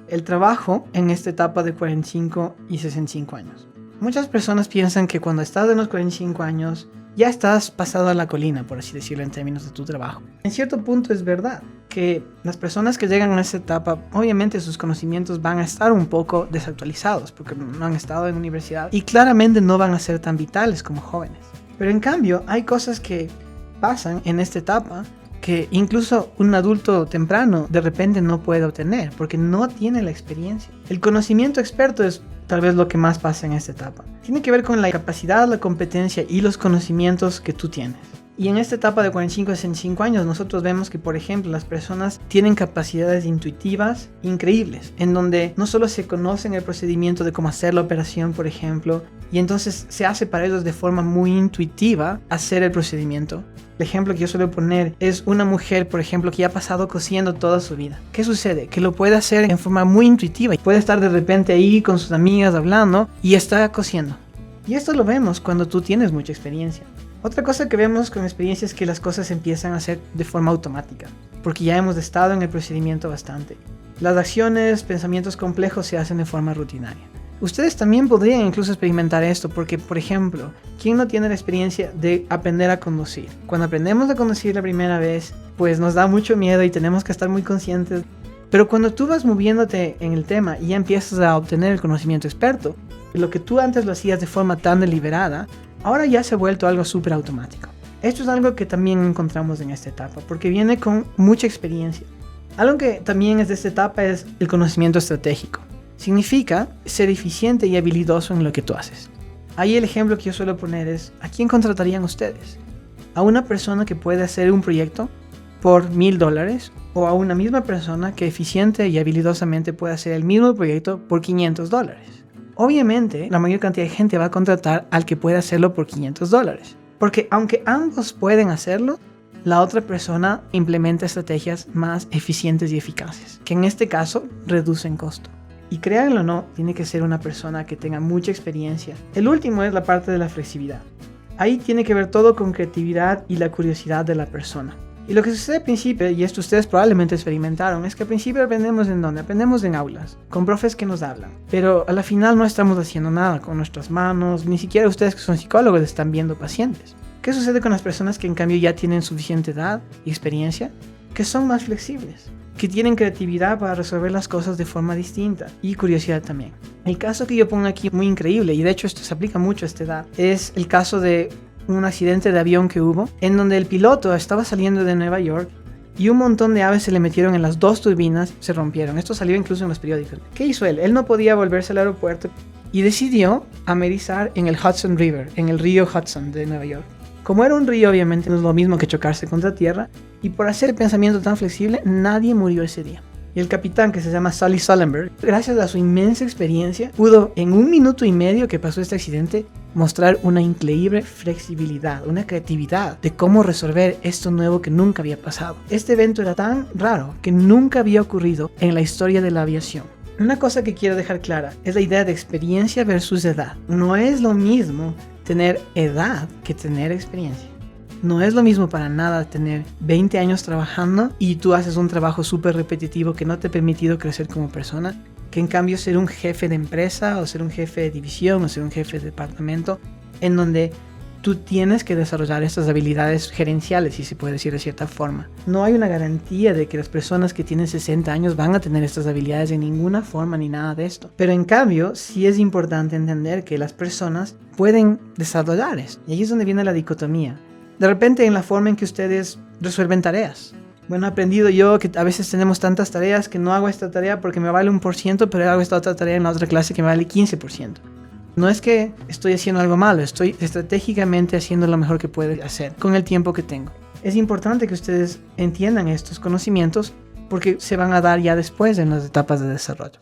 El trabajo en esta etapa de 45 y 65 años. Muchas personas piensan que cuando estás en los 45 años ya estás pasado a la colina, por así decirlo, en términos de tu trabajo. En cierto punto es verdad que las personas que llegan a esta etapa, obviamente sus conocimientos van a estar un poco desactualizados porque no han estado en universidad y claramente no van a ser tan vitales como jóvenes. Pero en cambio hay cosas que pasan en esta etapa que incluso un adulto temprano de repente no puede obtener porque no tiene la experiencia. El conocimiento experto es tal vez lo que más pasa en esta etapa. Tiene que ver con la capacidad, la competencia y los conocimientos que tú tienes. Y en esta etapa de 45 a 65 años nosotros vemos que, por ejemplo, las personas tienen capacidades intuitivas increíbles, en donde no solo se conocen el procedimiento de cómo hacer la operación, por ejemplo, y entonces se hace para ellos de forma muy intuitiva hacer el procedimiento. El ejemplo que yo suelo poner es una mujer, por ejemplo, que ya ha pasado cosiendo toda su vida. ¿Qué sucede? Que lo puede hacer en forma muy intuitiva. Puede estar de repente ahí con sus amigas hablando y está cosiendo. Y esto lo vemos cuando tú tienes mucha experiencia. Otra cosa que vemos con experiencia es que las cosas empiezan a hacer de forma automática, porque ya hemos estado en el procedimiento bastante. Las acciones, pensamientos complejos se hacen de forma rutinaria. Ustedes también podrían incluso experimentar esto porque, por ejemplo, ¿quién no tiene la experiencia de aprender a conducir? Cuando aprendemos a conducir la primera vez, pues nos da mucho miedo y tenemos que estar muy conscientes. Pero cuando tú vas moviéndote en el tema y ya empiezas a obtener el conocimiento experto, lo que tú antes lo hacías de forma tan deliberada, ahora ya se ha vuelto algo súper automático. Esto es algo que también encontramos en esta etapa, porque viene con mucha experiencia. Algo que también es de esta etapa es el conocimiento estratégico. Significa ser eficiente y habilidoso en lo que tú haces. Ahí el ejemplo que yo suelo poner es, ¿a quién contratarían ustedes? ¿A una persona que puede hacer un proyecto por $1,000 o a una misma persona que eficiente y habilidosamente puede hacer el mismo proyecto por $500? Obviamente, la mayor cantidad de gente va a contratar al que puede hacerlo por $500. Porque aunque ambos pueden hacerlo, la otra persona implementa estrategias más eficientes y eficaces, que en este caso reducen costo. Y créanlo o no, tiene que ser una persona que tenga mucha experiencia. El último es la parte de la flexibilidad. Ahí tiene que ver todo con creatividad y la curiosidad de la persona. Y lo que sucede al principio, y esto ustedes probablemente experimentaron, es que al principio aprendemos en dónde, aprendemos en aulas, con profes que nos hablan. Pero a la final no estamos haciendo nada con nuestras manos, ni siquiera ustedes que son psicólogos están viendo pacientes. ¿Qué sucede con las personas que en cambio ya tienen suficiente edad y experiencia? Que son más flexibles, que tienen creatividad para resolver las cosas de forma distinta y curiosidad también. El caso que yo pongo aquí muy increíble, y de hecho esto se aplica mucho a esta edad, es el caso de un accidente de avión que hubo, en donde el piloto estaba saliendo de Nueva York y un montón de aves se le metieron en las dos turbinas, se rompieron. Esto salió incluso en los periódicos. ¿Qué hizo él? Él no podía volverse al aeropuerto y decidió amerizar en el Hudson River, en el río Hudson de Nueva York. Como era un río, obviamente no es lo mismo que chocarse contra tierra, y por hacer el pensamiento tan flexible, nadie murió ese día. Y el capitán, que se llama Sully Sullenberg, gracias a su inmensa experiencia, pudo en 1 minuto y medio que pasó este accidente mostrar una increíble flexibilidad, una creatividad de cómo resolver esto nuevo que nunca había pasado. Este evento era tan raro que nunca había ocurrido en la historia de la aviación. Una cosa que quiero dejar clara es la idea de experiencia versus edad. No es lo mismo tener edad que tener experiencia. No es lo mismo para nada tener 20 años trabajando y tú haces un trabajo súper repetitivo que no te ha permitido crecer como persona, que en cambio ser un jefe de empresa o ser un jefe de división o ser un jefe de departamento en donde tú tienes que desarrollar estas habilidades gerenciales, si se puede decir de cierta forma. No hay una garantía de que las personas que tienen 60 años van a tener estas habilidades de ninguna forma ni nada de esto. Pero en cambio, sí es importante entender que las personas pueden desarrollar esto. Y ahí es donde viene la dicotomía. De repente en la forma en que ustedes resuelven tareas. Bueno, he aprendido yo que a veces tenemos tantas tareas que no hago esta tarea porque me vale 1%, pero hago esta otra tarea en la otra clase que me vale 15%. No es que estoy haciendo algo malo, estoy estratégicamente haciendo lo mejor que puedo hacer con el tiempo que tengo. Es importante que ustedes entiendan estos conocimientos porque se van a dar ya después en las etapas de desarrollo.